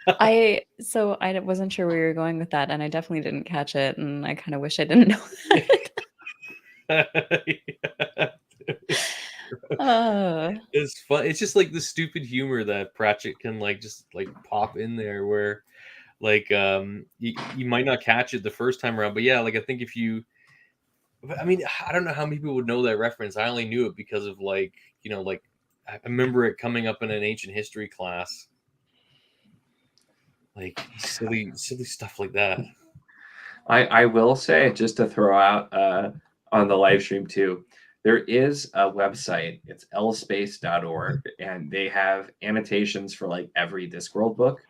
I wasn't sure where you were going with that, and I definitely didn't catch it, and I kind of wish I didn't know that. It's fun. It's just like the stupid humor that Pratchett can like just like pop in there, where like you might not catch it the first time around, but yeah, like I think if you, I mean, I don't know how many people would know that reference. I only knew it because of like, you know, like I remember it coming up in an ancient history class. Like silly stuff like that. I will say, just to throw out on the live stream too, there is a website. It's lspace.org, and they have annotations for like every Discworld book,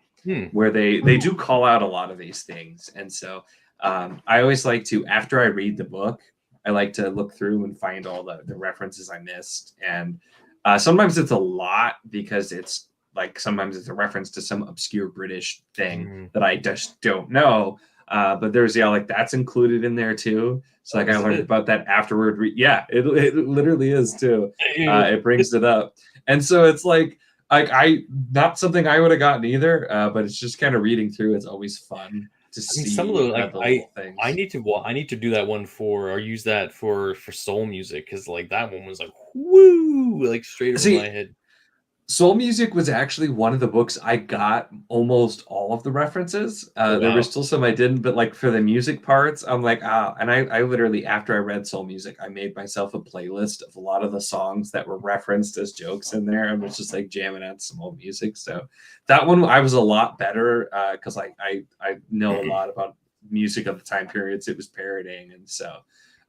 where they do call out a lot of these things. And so I always like to, after I read the book, I like to look through and find all the references I missed. And sometimes it's a lot, because it's like sometimes it's a reference to some obscure British thing that I just don't know. But there's like that's included in there too. So like I learned about that afterward. It literally is too. It brings it up, and so it's like I not something I would have gotten either. But it's just kind of reading through. It's always fun to see some of the like the little things. I need to do that one for, or use that for soul music, because like that one was like woo, like straight over my head. Soul Music was actually one of the books I got almost all of the references. There were still some I didn't, but like for the music parts, I'm like, and I literally, after I read Soul Music, I made myself a playlist of a lot of the songs that were referenced as jokes in there, and was just like jamming out some old music. So that one I was a lot better, because I know a lot about music of the time periods it was parodying, and so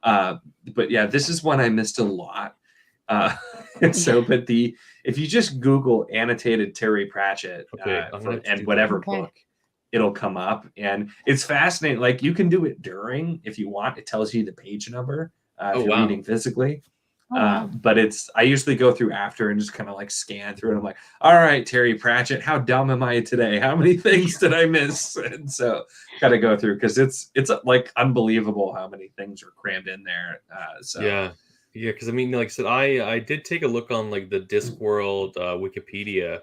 but yeah, this is one I missed a lot. And so, but if you just Google annotated Terry Pratchett and whatever book, it'll come up, and it's fascinating. Like you can do it during if you want. It tells you the page number if you're reading physically. But I usually go through after and just kind of like scan through, and I'm like, all right, Terry Pratchett, how dumb am I today? How many things did I miss? And so got to go through, because it's like unbelievable how many things are crammed in there. Yeah, because I mean, like I said, I did take a look on like the Discworld Wikipedia,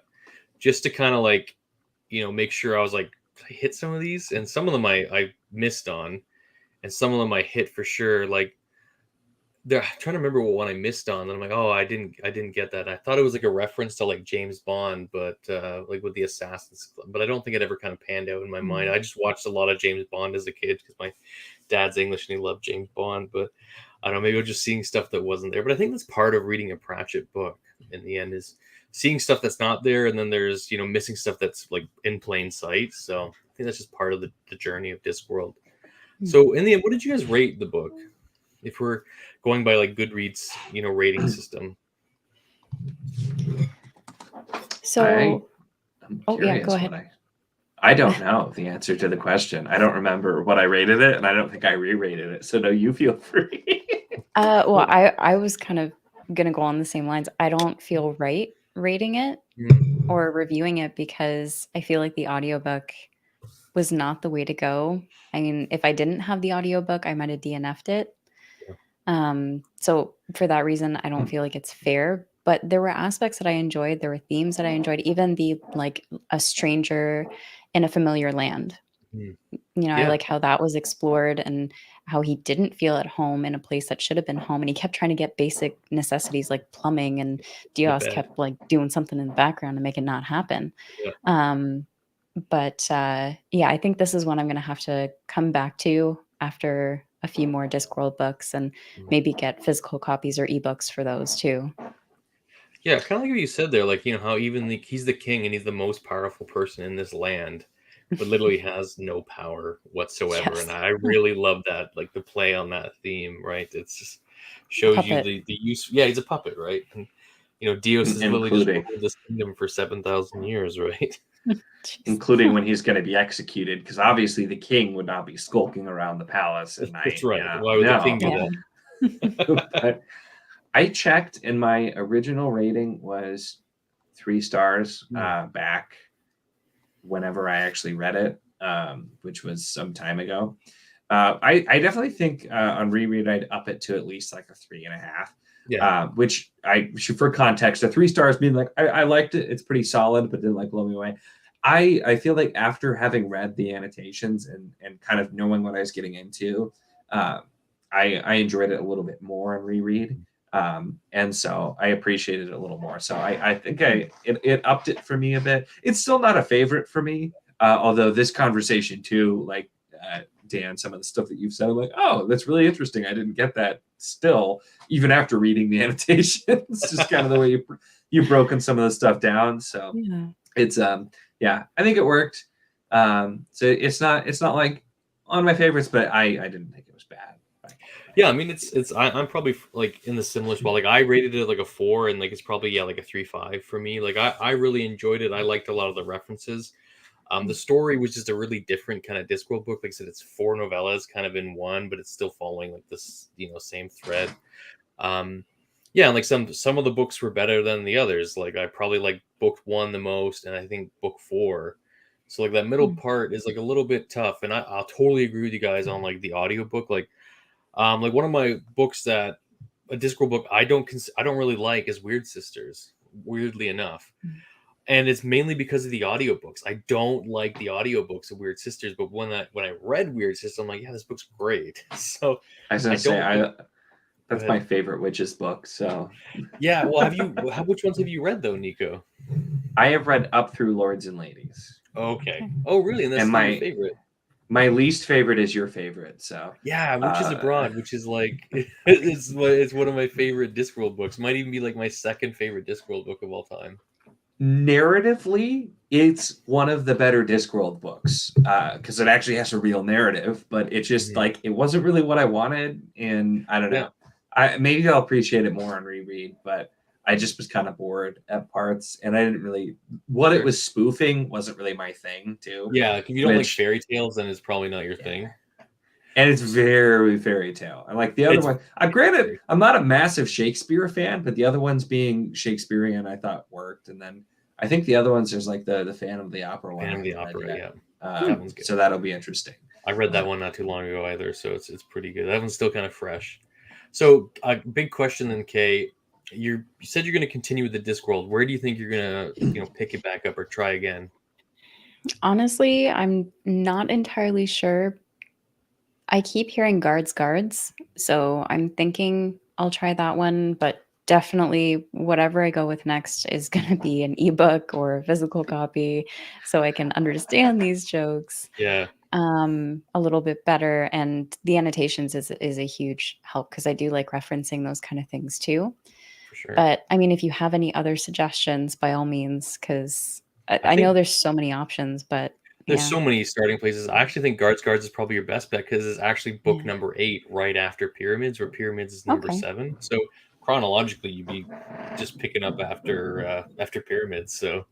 just to kind of like, you know, make sure I was like, I hit some of these, and some of them I missed on, and some of them I hit for sure. Like, I'm trying to remember what one I missed on, and I'm like, oh, I didn't get that. I thought it was like a reference to like James Bond, but like with the Assassins Club, but I don't think it ever kind of panned out in my mind. I just watched a lot of James Bond as a kid because my dad's English and he loved James Bond, but I don't know, maybe I was just seeing stuff that wasn't there. But I think that's part of reading a Pratchett book in the end, is seeing stuff that's not there, and then there's, you know, missing stuff that's like in plain sight. So I think that's just part of the journey of Discworld. So in the end, what did you guys rate the book? If we're going by like Goodreads, you know, rating system. So go ahead. I don't know the answer to the question. I don't remember what I rated it, and I don't think I re-rated it. So no, you feel free. Well, I was kind of gonna go on the same lines. I don't feel right rating it or reviewing it, because I feel like the audiobook was not the way to go. I mean, if I didn't have the audiobook, I might have DNF'd it. So for that reason, I don't feel like it's fair. But there were aspects that I enjoyed. There were themes that I enjoyed, even the like a stranger in a familiar land. You know, I like how that was explored, and how he didn't feel at home in a place that should have been home, and he kept trying to get basic necessities like plumbing, and Diaz kept like doing something in the background to make it not happen. But yeah, I think this is one I'm going to have to come back to after a few more Discworld books and maybe get physical copies or ebooks for those too. Yeah, kind of like what you said there, like, how even he's the king and he's the most powerful person in this land, but literally has no power whatsoever. Yes. And I really love that, like the play on that theme, right? It's just shows you Puppet. the use. Yeah, he's a puppet, right? And Dios has literally just Including ruled this kingdom for 7,000 years, right? Jeez. including when he's going to be executed, because obviously the king would not be skulking around the palace at night. That's right. You know? Why would the No. king do Yeah. that? But I checked, and my original rating was 3 stars back whenever I actually read it, which was some time ago. I definitely think on reread I'd up it to at least like a 3.5. Yeah. Which for context, a 3 stars being like I liked it. It's pretty solid, but didn't like blow me away. I feel like after having read the annotations and kind of knowing what I was getting into, I enjoyed it a little bit more on reread. And so I appreciated it a little more. So I think it upped it for me a bit. It's still not a favorite for me. Although this conversation too, like Dan, some of the stuff that you've said, I'm like, oh, that's really interesting. I didn't get that still, even after reading the annotations. Just kind of the way you've broken some of the stuff down. So it's I think it worked. So it's not like on my favorites, but I didn't think it was bad. Yeah, I mean I'm probably like in the similar spot. Like I rated it like a 4, and like it's probably like a 3.5 for me. Like I really enjoyed it. I liked a lot of the references. The story was just a really different kind of Discworld book. Like I said, it's 4 novellas kind of in one, but it's still following like this, same thread. And like some of the books were better than the others. Like I probably like book 1 the most, and I think book 4. So like that middle part is like a little bit tough. And I'll totally agree with you guys on like the audiobook. Like one of my books that a Discworld book I don't really like is Weird Sisters, weirdly enough. And it's mainly because of the audiobooks. I don't like the audiobooks of Weird Sisters, but when I read Weird Sisters, I'm like, yeah, this book's great. So I was gonna say that's my favorite witches book. So yeah, well, which ones have you read though, Nico? I have read up through Lords and Ladies. Okay. Oh, really? And that's my favorite. My least favorite is your favorite. So yeah, Witches Abroad, which is like it's one of my favorite Discworld books. Might even be like my second favorite Discworld book of all time. Narratively, it's one of the better Discworld books because it actually has a real narrative, but it's just like it wasn't really what I wanted, and I don't know. Maybe I'll appreciate it more on reread, but I just was kind of bored at parts, and I didn't really what it was spoofing wasn't really my thing too. Yeah, if you don't like fairy tales, then it's probably not your thing. And it's very fairy tale. I like the other one. Granted, I'm not a massive Shakespeare fan, but the other ones being Shakespearean, I thought worked. And then I think the other ones, there's like the Phantom of the Opera one. Phantom of the Opera, yeah. That one's good. So that'll be interesting. I read that one not too long ago either, so it's pretty good. That one's still kind of fresh. So a big question then, Kay. You said you're going to continue with the Discworld. Where do you think you're going to pick it back up or try again? Honestly, I'm not entirely sure. I keep hearing guards, so I'm thinking I'll try that one, but definitely whatever I go with next is going to be an ebook or a physical copy so I can understand these jokes a little bit better. And the annotations is a huge help because I do like referencing those kind of things too. For sure. But I mean, if you have any other suggestions, by all means, because I know there's so many options, but there's so many starting places. I actually think Guards is probably your best bet because it's actually book number 8 right after Pyramids, where Pyramids is number 7. So chronologically, you'd be just picking up after Pyramids. So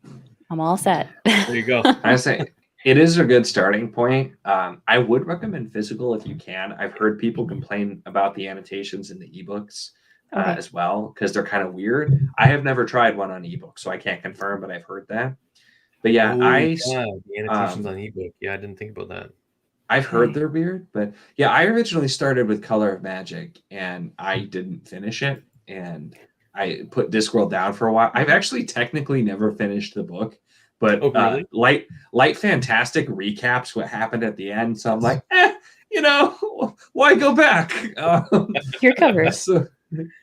I'm all set. There you go. I say it is a good starting point. I would recommend physical if you can. I've heard people complain about the annotations in the ebooks as well because they're kind of weird. I have never tried one on ebook, so I can't confirm, but I've heard that. But yeah, the annotations on ebook. Yeah, I didn't think about that. I've heard they're weird, but yeah, I originally started with Color of Magic and I didn't finish it, and I put Discworld down for a while. I've actually technically never finished the book, but Light Fantastic recaps what happened at the end, so I'm like, why go back? Your covers. So,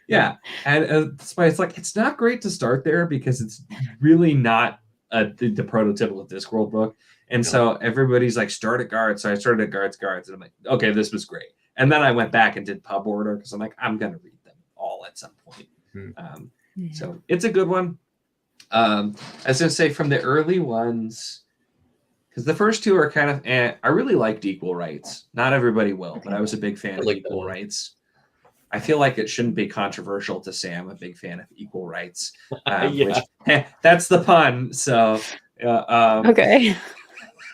yeah, and that's why it's like it's not great to start there because it's really not the prototypical Discworld book. And so everybody's like, start at Guards. So I started at Guards. And I'm like, okay, this was great. And then I went back and did pub order because I'm like, I'm gonna read them all at some point. So it's a good one. I was gonna say from the early ones, because the first two are kind of I really liked Equal Rights. Not everybody will, but I was a big fan of Equal Rights. I feel like it shouldn't be controversial to say I'm a big fan of Equal Rights. Which that's the pun. So okay.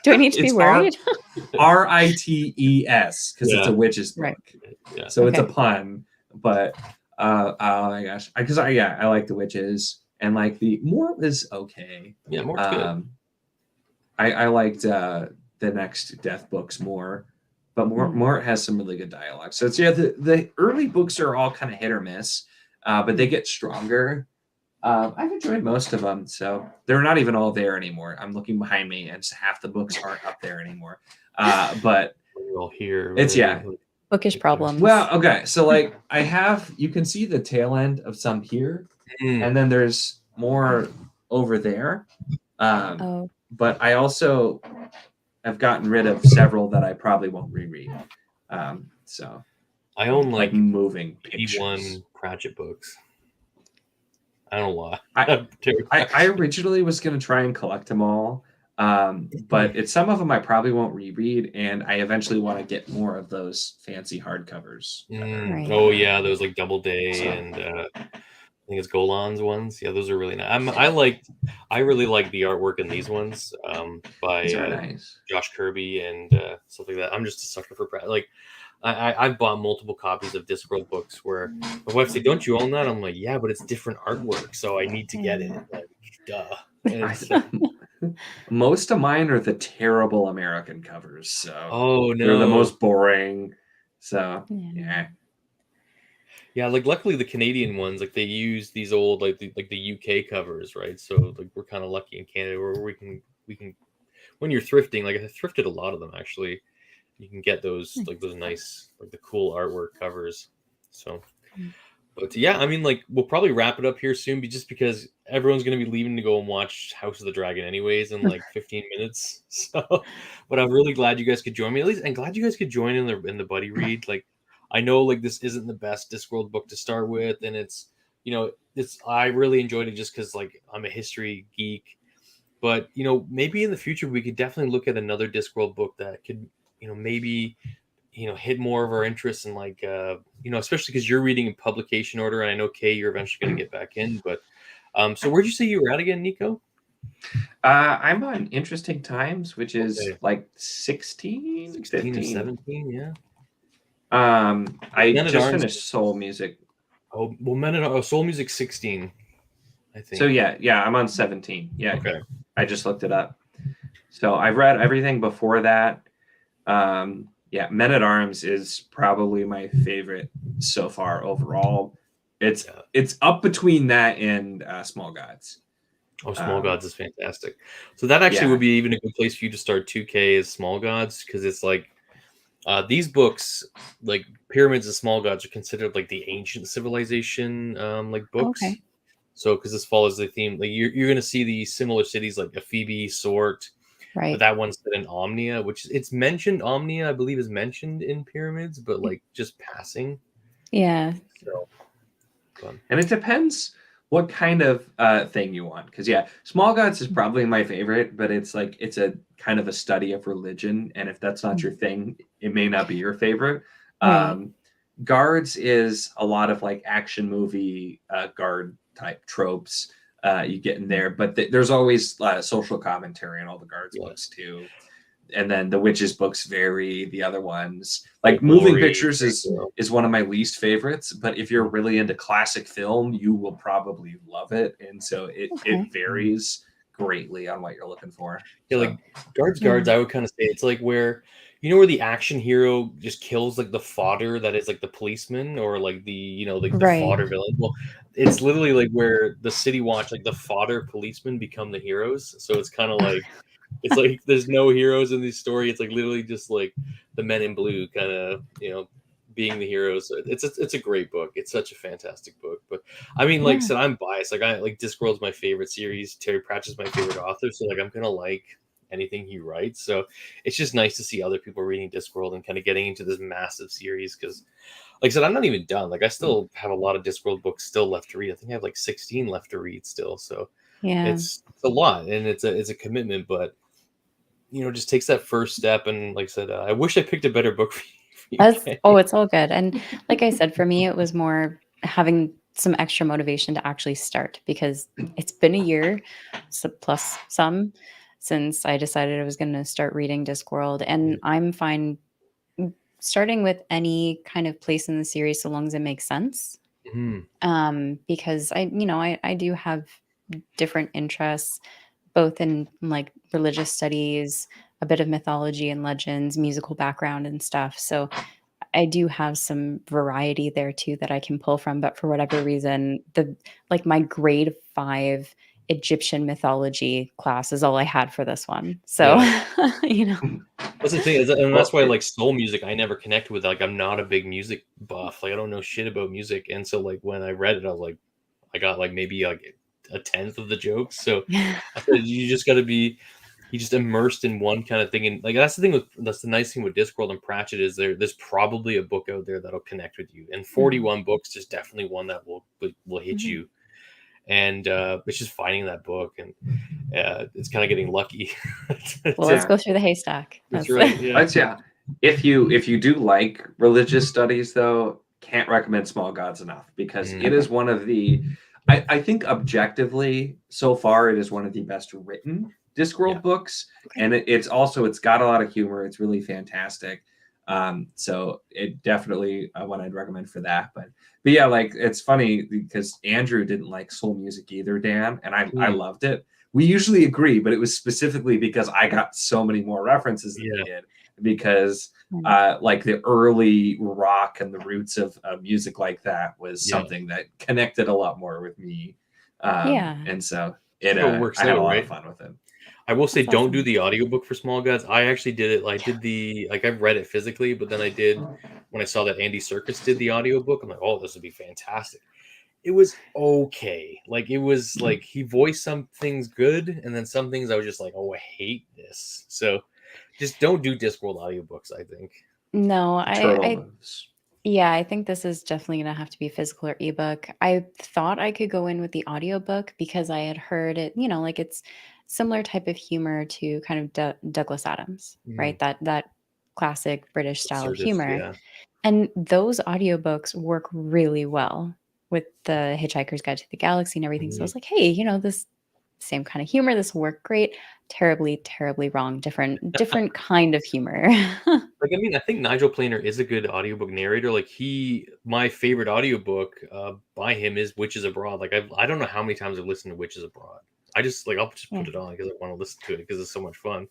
Do I need to be worried? RITES, because it's a witch's book. Right. So it's a pun. But oh my gosh. Because I like the witches. And like the Mort is okay. Yeah, Mort's good. I liked the next Death books more. But Mort has some really good dialogue. So it's the early books are all kind of hit or miss, but they get stronger. I've enjoyed most of them, so they're not even all there anymore. I'm looking behind me, and half the books aren't up there anymore. But we're all here. It's bookish problems. Well, okay, so like you can see the tail end of some here, and then there's more over there. But I also have gotten rid of several that I probably won't reread. So I own like moving 81 Pratchett books. I don't know why. I originally was going to try and collect them all, but some of them I probably won't reread, and I eventually want to get more of those fancy hardcovers. Right. Oh yeah, those like Doubleday and I think it's Golan's ones. Yeah, those are really nice. I really like the artwork in these ones by nice. Josh Kirby and stuff like that. I'm just a sucker for Pratt. Like I've bought multiple copies of Discworld books where my wife said, "Don't you own that?" I'm like, "Yeah, but it's different artwork, so I need to get it." Like, duh. Most of mine are the terrible American covers, so oh no, they're the most boring. So yeah. Yeah, like luckily the Canadian ones, like they use these old like the UK covers, right? So like we're kind of lucky in Canada where we can when you're thrifting, like I thrifted a lot of them actually. You can get those like those nice like the cool artwork covers. So, but yeah, I mean like we'll probably wrap it up here soon, just because everyone's gonna be leaving to go and watch House of the Dragon anyways in like 15 minutes. So, but I'm really glad you guys could join me at least, and glad you guys could join in the buddy read. Like I know like this isn't the best Discworld book to start with, and it's I really enjoyed it just because like I'm a history geek, but maybe in the future we could definitely look at another Discworld book that could maybe hit more of our interests, and like especially because you're reading in publication order, and I know Kay you're eventually going to get back in, but so where'd you say you were at again, Nico? I'm on Interesting Times, which is like 16 or 15. 17, yeah. I just finished Soul Music. Oh, well, Soul Music 16, I think. So yeah, I'm on 17. Yeah, okay. I just looked it up. So I've read everything before that. Men at Arms is probably my favorite so far overall. It's up between that and Small Gods. Oh, Small Gods is fantastic. So that actually would be even a good place for you to start 2K as Small Gods, because it's like these books, like Pyramids and Small Gods, are considered like the ancient civilization like books. Okay. So because this follows the theme, like you're going to see these similar cities like Ephebi, Sort. Right. But that one's set in Omnia, which it's mentioned. Omnia, I believe, is mentioned in Pyramids, but like just passing. Yeah. So, and it depends what kind of thing you want, because Small Gods is probably my favorite, but it's a kind of a study of religion, and if that's not your thing, it may not be your favorite. Right. Guards is a lot of like action movie guard type tropes you get in there, but there's always social commentary in all the Guards books too. And then the Witches books vary. The other ones, like Moving Pictures, is one of my least favorites. But if you're really into classic film, you will probably love it. And so it varies greatly on what you're looking for. Yeah, like Guards, I would kind of say it's like where where the action hero just kills like the fodder that is like the policeman, or like the the fodder villain. Well, it's literally like where the City Watch, like the fodder policemen become the heroes. So it's kind of like. It's like there's no heroes in this story. It's like literally just like the Men in Blue kind of, being the heroes. It's a great book. It's such a fantastic book. But I mean, like I said, I'm biased. Like Discworld's my favorite series. Terry Pratchett's my favorite author. So like I'm gonna like anything he writes. So it's just nice to see other people reading Discworld and kind of getting into this massive series. Because, like I said, I'm not even done. Like I still have a lot of Discworld books still left to read. I think I have like 16 left to read still. So Yeah. it's a lot, and it's a commitment. But just takes that first step. And like I said, I wish I picked a better book for you. It's all good. And like I said, for me, it was more having some extra motivation to actually start, because it's been a year plus some since I decided I was going to start reading Discworld, and I'm fine starting with any kind of place in the series so long as it makes sense. Because I do have different interests, both in like religious studies, a bit of mythology and legends, musical background and stuff. So I do have some variety there too that I can pull from. But for whatever reason, my grade 5 Egyptian mythology class is all I had for this one. So That's the thing, and that's why like soul music I never connect with. Like I'm not a big music buff. Like I don't know shit about music, and so like when I read it, I was like, I got like maybe like a tenth of the jokes. So I said, you just got to be, you just immersed in one kind of thing, and like that's the nice thing with Discworld and Pratchett is there's probably a book out there that'll connect with you, and 41 books is definitely one that will hit you, and it's just finding that book, and it's kind of getting lucky. Well, let's go through the haystack. That's right. Yeah. If you do like religious studies, though, can't recommend Small Gods enough, because it is one of the, I think objectively so far, it is one of the best written Discworld books, and it's got a lot of humor. It's really fantastic. So it definitely one I'd recommend for that. But yeah, like it's funny because Andrew didn't like soul music either, Dan, and I loved it. We usually agree, but it was specifically because I got so many more references than he did, because like the early rock and the roots of music like that was something that connected a lot more with me. And so it works I had out, a lot right? of fun with it. I will say, don't do the audiobook for Small Gods. I actually did it. Like, I've read it physically, but then when I saw that Andy Serkis did the audiobook, I'm like, oh, this would be fantastic. It was okay. Like, it was like he voiced some things good, and then some things I was just like, oh, I hate this. So just don't do Discworld audiobooks, I think. No, I think this is definitely going to have to be physical or ebook. I thought I could go in with the audiobook because I had heard it, like it's similar type of humor to kind of Douglas Adams, right? That classic British style of humor. Yeah. And those audiobooks work really well with the Hitchhiker's Guide to the Galaxy and everything. So I was like, hey, this same kind of humor, this will work great. Terribly, terribly wrong. Different kind of humor. Like, I mean, I think Nigel Planer is a good audiobook narrator. Like my favorite audiobook by him is Witches Abroad. Like I don't know how many times I've listened to Witches Abroad. I'll just put it on because I want to listen to it because it's so much fun.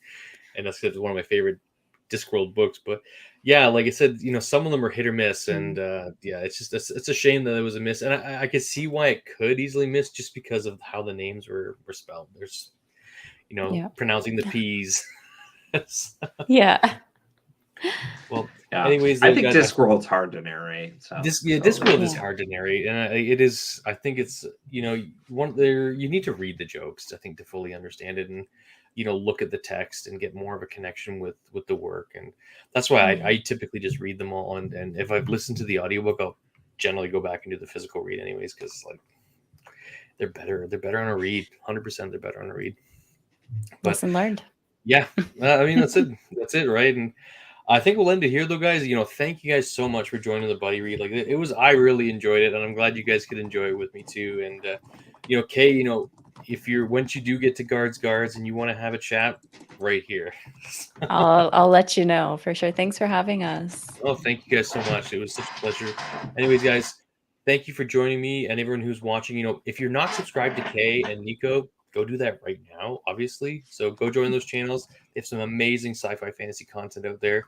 And that's because it's one of my favorite Discworld books. But yeah, like I said, some of them are hit or miss. And it's a shame that it was a miss. And I could see why it could easily miss just because of how the names were spelled. There's, pronouncing the P's. Yeah. Well, anyways, I think Discworld's hard to narrate. So. Discworld is hard to narrate, and it is. I think it's you need to read the jokes, I think, to fully understand it, and look at the text and get more of a connection with the work, and that's why I typically just read them all, and if I've listened to the audiobook, I'll generally go back and do the physical read anyways, because like they're better on a read. 100% they're better on a read. Lesson learned. Yeah, I mean that's it, right? And I think we'll end it here, though, guys. Thank you guys so much for joining the Buddy Read. Like I really enjoyed it, and I'm glad you guys could enjoy it with me too. And Kay, if once you do get to Guards and you want to have a chat, right here. I'll let you know for sure. Thanks for having us. Oh, thank you guys so much. It was such a pleasure. Anyways, guys, thank you for joining me, and everyone who's watching. If you're not subscribed to Kay and Nico, go do that right now, obviously. So go join those channels. They have some amazing sci-fi fantasy content out there.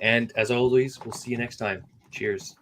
And as always, we'll see you next time. Cheers.